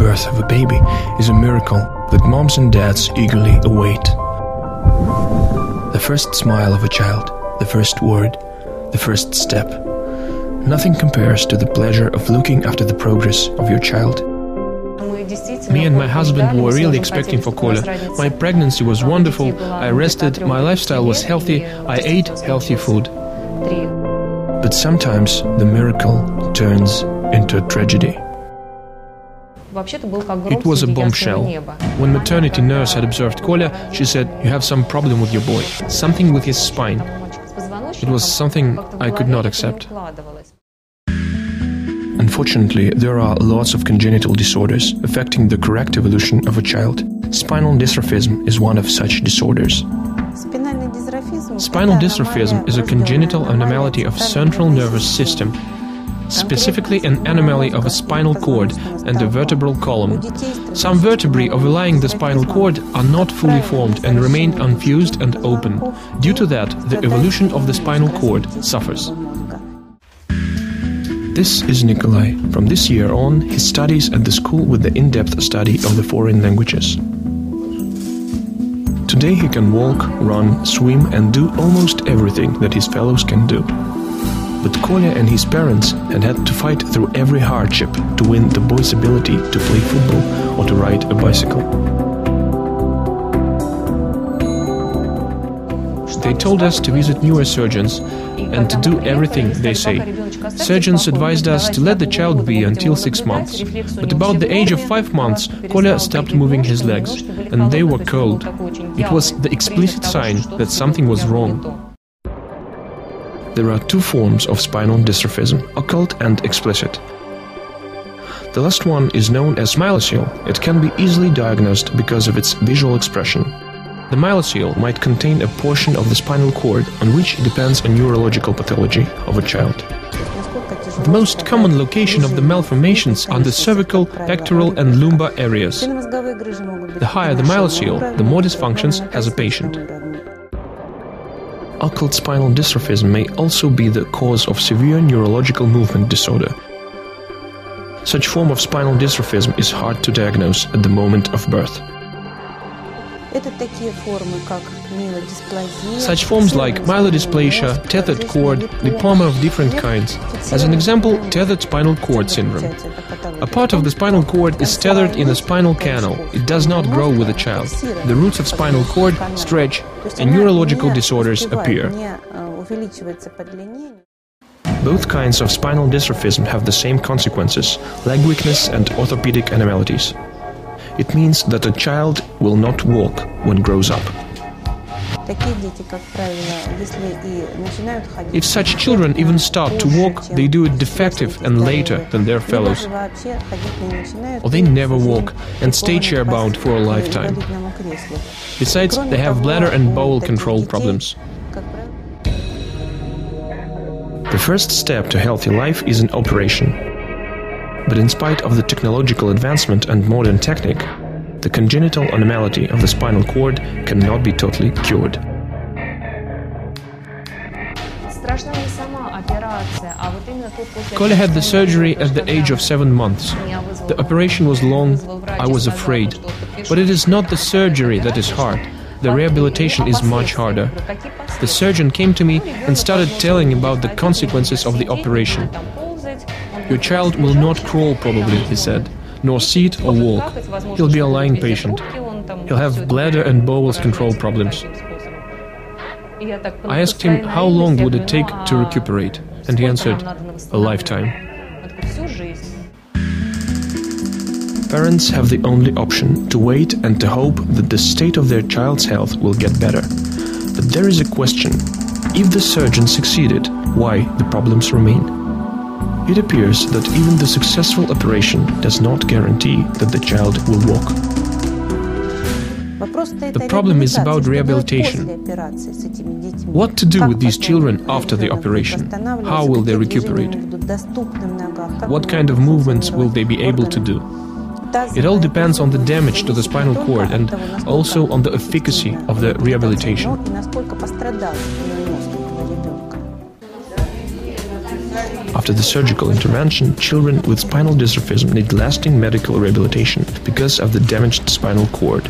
birth of a baby is a miracle that moms and dads eagerly await. The first smile of a child, the first word, the first step. Nothing compares to the pleasure of looking after the progress of your child. Me and my husband were really expecting for Коля. My pregnancy was wonderful, I rested, my lifestyle was healthy, I ate healthy food. But sometimes the miracle turns into a tragedy. It was a bombshell. When maternity nurse had observed Коля, she said, "You have some problem with your boy, something with his spine." It was something I could not accept. Unfortunately, there are lots of congenital disorders affecting the correct evolution of a child. Spinal dysraphism is one of such disorders. Spinal dysraphism is a congenital anomaly of central nervous system, specifically an anomaly of a spinal cord and the vertebral column. Some vertebrae overlying the spinal cord are not fully formed and remain unfused and open. Due to that, the evolution of the spinal cord suffers. This is Nikolai. From this year on, he studies at the school with the in-depth study of the foreign languages. Today he can walk, run, swim and do almost everything that his fellows can do. But Kolya and his parents had to fight through every hardship to win the boy's ability to play football or to ride a bicycle. They told us to visit neurosurgeons and to do everything they say. Surgeons advised us to let the child be until 6 months. But about the age of 5 months, Kolya stopped moving his legs, and they were cold. It was the explicit sign that something was wrong. There are two forms of spinal dysraphism, occult and explicit. The last one is known as myelocele. It can be easily diagnosed because of its visual expression. The myelocele might contain a portion of the spinal cord on which depends a neurological pathology of a child. The most common location of the malformations are the cervical, pectoral and lumbar areas. The higher the myelocele, the more dysfunctions has a patient. Occult spinal dysraphism may also be the cause of severe neurological movement disorder. Such form of spinal dysraphism is hard to diagnose at the moment of birth. Such forms like myelodysplasia, tethered cord, lipoma of different kinds. As an example, tethered spinal cord syndrome. A part of the spinal cord is tethered in the spinal canal. It does not grow with the child. The roots of spinal cord stretch and neurological disorders appear. Both kinds of spinal dysraphism have the same consequences, leg weakness and orthopedic anomalies. It means that a child will not walk when grows up. If such children even start to walk, they do it defective and later than their fellows. Or they never walk and stay chair-bound for a lifetime. Besides, they have bladder and bowel control problems. The first step to healthy life is an operation. But in spite of the technological advancement and modern technique, the congenital anomaly of the spinal cord cannot be totally cured. Kolya had the surgery at the age of 7 months. The operation was long, I was afraid. But it is not the surgery that is hard. The rehabilitation is much harder. The surgeon came to me and started telling about the consequences of the operation. Your child will not crawl probably, he said, nor sit or walk. He'll be a lying patient. He'll have bladder and bowels control problems. I asked him how long would it take to recuperate, and he answered, a lifetime. Parents have the only option to wait and to hope that the state of their child's health will get better. But there is a question. If the surgeon succeeded, why the problems remain? It appears that even the successful operation does not guarantee that the child will walk. The problem is about rehabilitation. What to do with these children after the operation? How will they recuperate? What kind of movements will they be able to do? It all depends on the damage to the spinal cord and also on the efficacy of the rehabilitation. After the surgical intervention, children with spinal dysraphism need lasting medical rehabilitation because of the damaged spinal cord.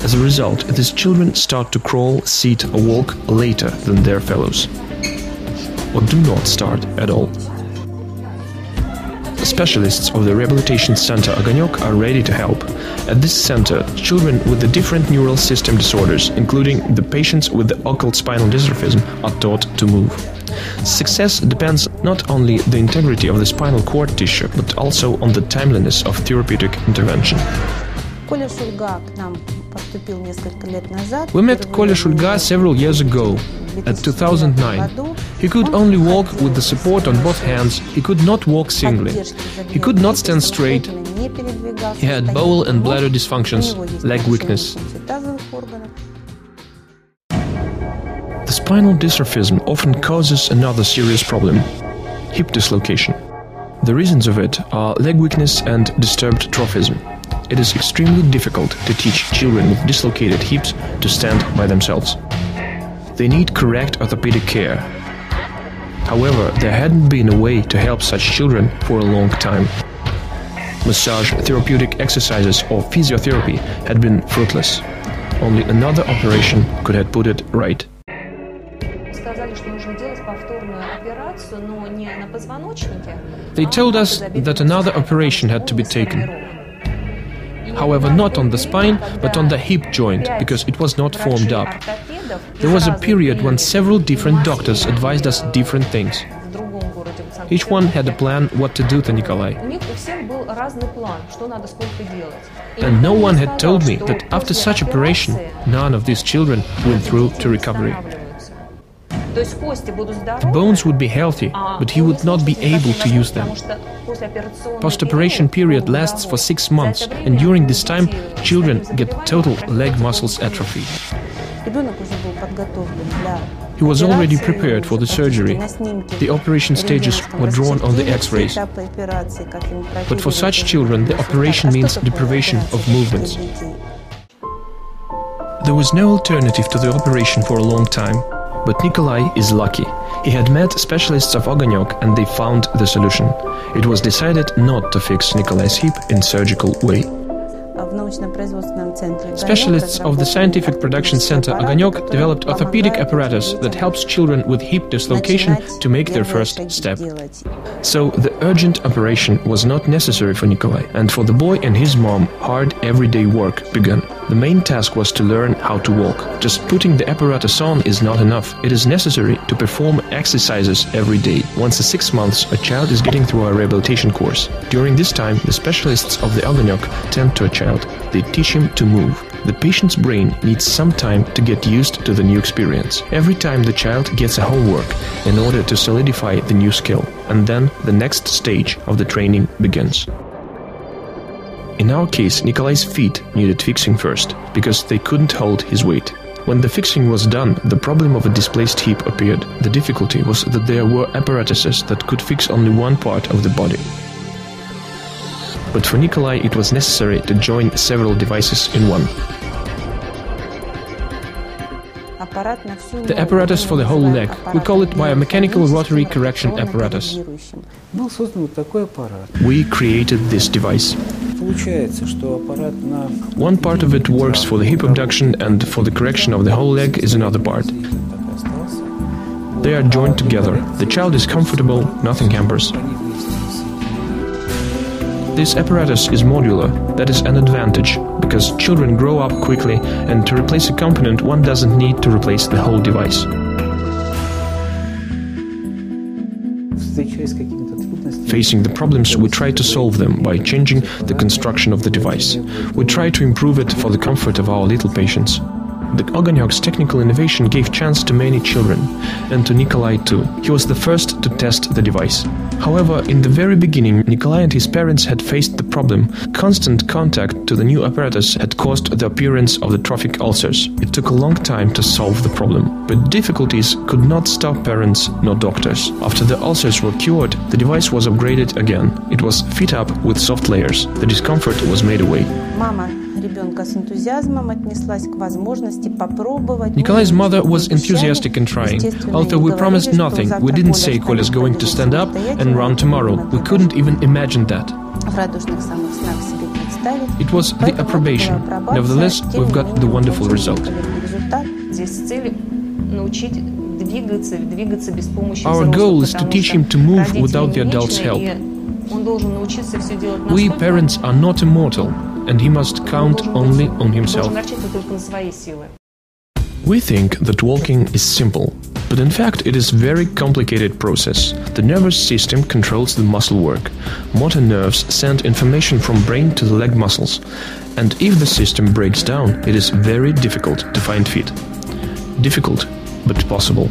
As a result, these children start to crawl, sit or walk later than their fellows, or do not start at all. Specialists of the rehabilitation center Огонек are ready to help. At this center, children with the different neural system disorders, including the patients with the occult spinal dysraphism, are taught to move. Success depends not only the integrity of the spinal cord tissue, but also on the timeliness of therapeutic intervention. We met Коля Шульга several years ago, at 2009. He could only walk with the support on both hands, he could not walk singly. He could not stand straight, he had bowel and bladder dysfunctions, leg weakness. The spinal dysraphism often causes another serious problem: hip dislocation. The reasons of it are leg weakness and disturbed trophism. It is extremely difficult to teach children with dislocated hips to stand by themselves. They need correct orthopedic care. However, there hadn't been a way to help such children for a long time. Massage, therapeutic exercises or physiotherapy had been fruitless. Only another operation could have put it right. They told us that another operation had to be taken. However, not on the spine, but on the hip joint, because it was not formed up. There was a period when several different doctors advised us different things. Each one had a plan what to do to Nikolai. And no one had told me that after such operation, none of these children went through to recovery. The bones would be healthy, but he would not be able to use them. Post-operation period lasts for 6 months, and during this time, children get total leg muscles atrophy. He was already prepared for the surgery. The operation stages were drawn on the X-rays. But for such children, the operation means deprivation of movements. There was no alternative to the operation for a long time. But Nikolai is lucky. He had met specialists of Огонек and they found the solution. It was decided not to fix Nikolai's hip in surgical way. Specialists of the scientific production center Огонек developed orthopedic apparatus that helps children with hip dislocation to make their first step. So the urgent operation was not necessary for Nikolai, and for the boy and his mom, hard everyday work began. The main task was to learn how to walk. Just putting the apparatus on is not enough. It is necessary to perform exercises every day. Once in 6 months, a child is getting through a rehabilitation course. During this time, the specialists of the Огонек tend to a child. They teach him to move. The patient's brain needs some time to get used to the new experience. Every time the child gets a homework in order to solidify the new skill, and then the next stage of the training begins. In our case, Nikolai's feet needed fixing first, because they couldn't hold his weight. When the fixing was done, the problem of a displaced hip appeared. The difficulty was that there were apparatuses that could fix only one part of the body. But for Nikolai it was necessary to join several devices in one. The apparatus for the whole leg, we call it biomechanical rotary correction apparatus. We created this device. One part of it works for the hip abduction, and for the correction of the whole leg is another part. They are joined together. The child is comfortable, nothing hampers. This apparatus is modular. That is an advantage, because children grow up quickly, and to replace a component one doesn't need to replace the whole device. Facing the problems, we try to solve them by changing the construction of the device. We try to improve it for the comfort of our little patients. The Огонек's technical innovation gave chance to many children, and to Nikolai too. He was the first to test the device. However, in the very beginning, Nikolai and his parents had faced the problem. Constant contact to the new apparatus had caused the appearance of the trophic ulcers. It took a long time to solve the problem, but difficulties could not stop parents nor doctors. After the ulcers were cured, the device was upgraded again. It was fit up with soft layers. The discomfort was made away. Nikolai's mother was enthusiastic in trying. Although we promised nothing, we didn't say Kolya's going to stand up and run tomorrow. We couldn't even imagine that. It was the approbation. Nevertheless, we've got the wonderful result. Our goal is to teach him to move without the adult's help. We parents are not immortal, and he must count only on himself. We think that walking is simple, but in fact it is a very complicated process. The nervous system controls the muscle work. Motor nerves send information from brain to the leg muscles, and if the system breaks down, it is very difficult to find feet. Difficult, but possible.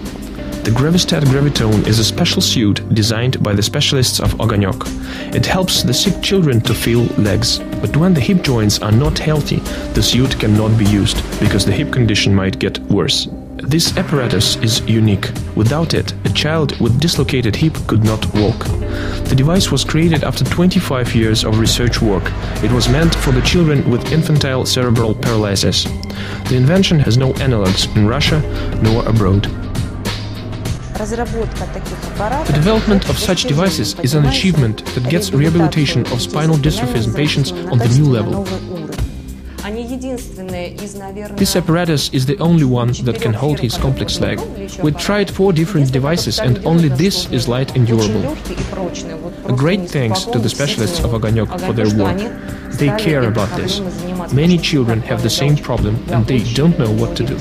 The Gravistat Gravitone is a special suit designed by the specialists of Огонек. It helps the sick children to feel legs, but when the hip joints are not healthy, the suit cannot be used, because the hip condition might get worse. This apparatus is unique. Without it, a child with dislocated hip could not walk. The device was created after 25 years of research work. It was meant for the children with infantile cerebral paralysis. The invention has no analogues in Russia nor abroad. The development of such devices is an achievement that gets rehabilitation of spinal dystrophism patients on the new level. This apparatus is the only one that can hold his complex leg. We tried 4 different devices and only this is light and durable. A great thanks to the specialists of Огонек for their work. They care about this. Many children have the same problem and they don't know what to do.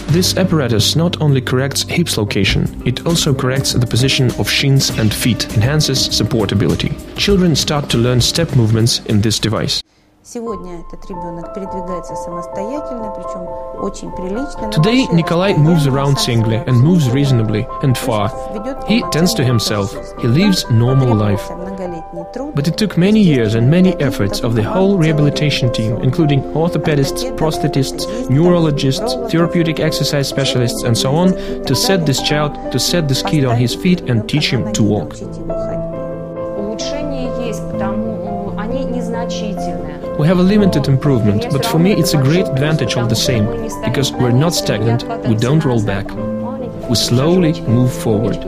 This apparatus not only corrects hips location, it also corrects the position of shins and feet, enhances supportability. Children start to learn step movements in this device. Today Nikolai moves around singly and moves reasonably and far. He tends to himself. He lives normal life. But it took many years and many efforts of the whole rehabilitation team, including orthopedists, prosthetists, neurologists, therapeutic exercise specialists and so on, to set this child, to set this kid on his feet and teach him to walk. We have a limited improvement, but for me it's a great advantage of the same, because we're not stagnant, we don't roll back. We slowly move forward.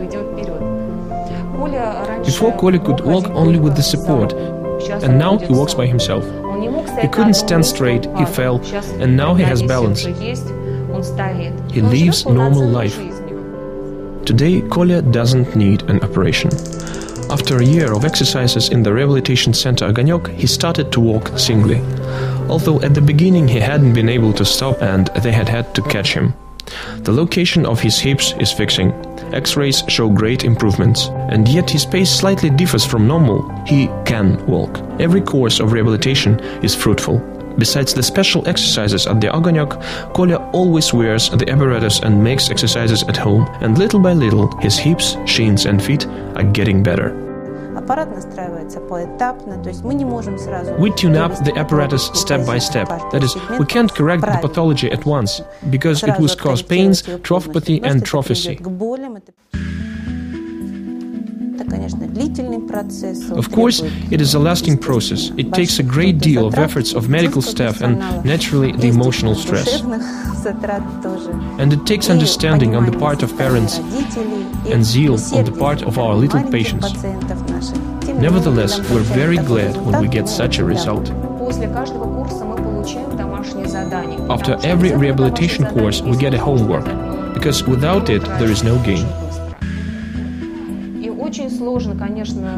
Before Kolya could walk only with the support, and now he walks by himself. He couldn't stand straight, he fell, and now he has balance. He lives normal life. Today Kolya doesn't need an operation. After a year of exercises in the rehabilitation center Огонек, he started to walk singly. Although at the beginning he hadn't been able to stop and they had to catch him. The location of his hips is fixing. X-rays show great improvements. And yet his pace slightly differs from normal. He can walk. Every course of rehabilitation is fruitful. Besides the special exercises at the Огонек, Kolya always wears the apparatus and makes exercises at home, and little by little his hips, shins and feet are getting better. We tune up the apparatus step by step. That is, we can't correct the pathology at once, because it would cause pains, trophy and trophy. Of course, it is a lasting process. It takes a great deal of efforts of medical staff and, naturally, the emotional stress. And it takes understanding on the part of parents and zeal on the part of our little patients. Nevertheless, we're very glad when we get such a result. After every rehabilitation course, we get a homework, because without it, there is no gain.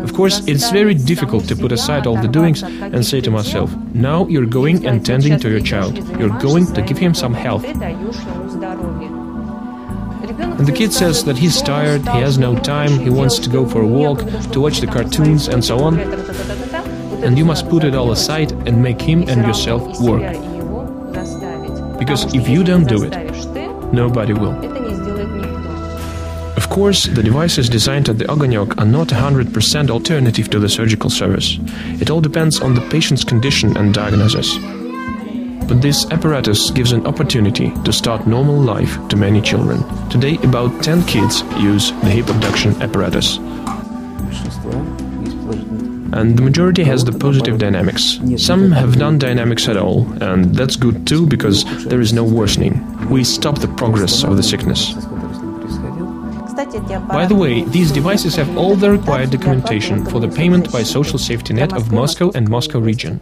Of course, it's very difficult to put aside all the doings and say to myself, now you're going and tending to your child, you're going to give him some health. And the kid says that he's tired, he has no time, he wants to go for a walk, to watch the cartoons and so on. And you must put it all aside and make him and yourself work. Because if you don't do it, nobody will. Of course, the devices designed at the Огонек are not 100% alternative to the surgical service. It all depends on the patient's condition and diagnosis. But this apparatus gives an opportunity to start normal life to many children. Today, about 10 kids use the hip abduction apparatus. and the majority has the positive dynamics. Some have none dynamics at all, and that's good too, because there is no worsening. We stop the progress of the sickness. By the way, these devices have all the required documentation for the payment by Social Safety Net of Moscow and Moscow region.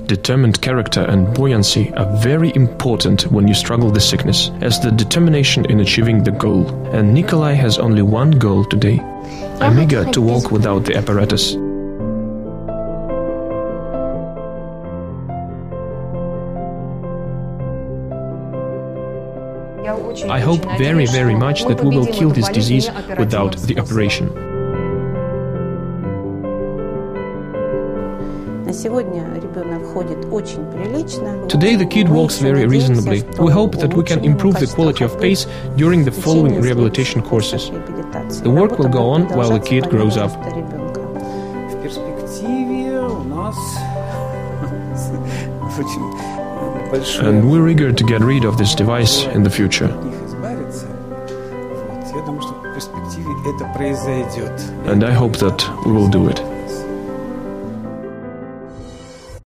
Determined character and buoyancy are very important when you struggle with sickness, as the determination in achieving the goal. And Nikolai has only one goal today. I'm eager to walk without the apparatus. I hope very, very much that we will kill this disease without the operation. Today the kid walks very reasonably. We hope that we can improve the quality of pace during the following rehabilitation courses. The work will go on while the kid grows up. And we're eager to get rid of this device in the future. And I hope that we will do it.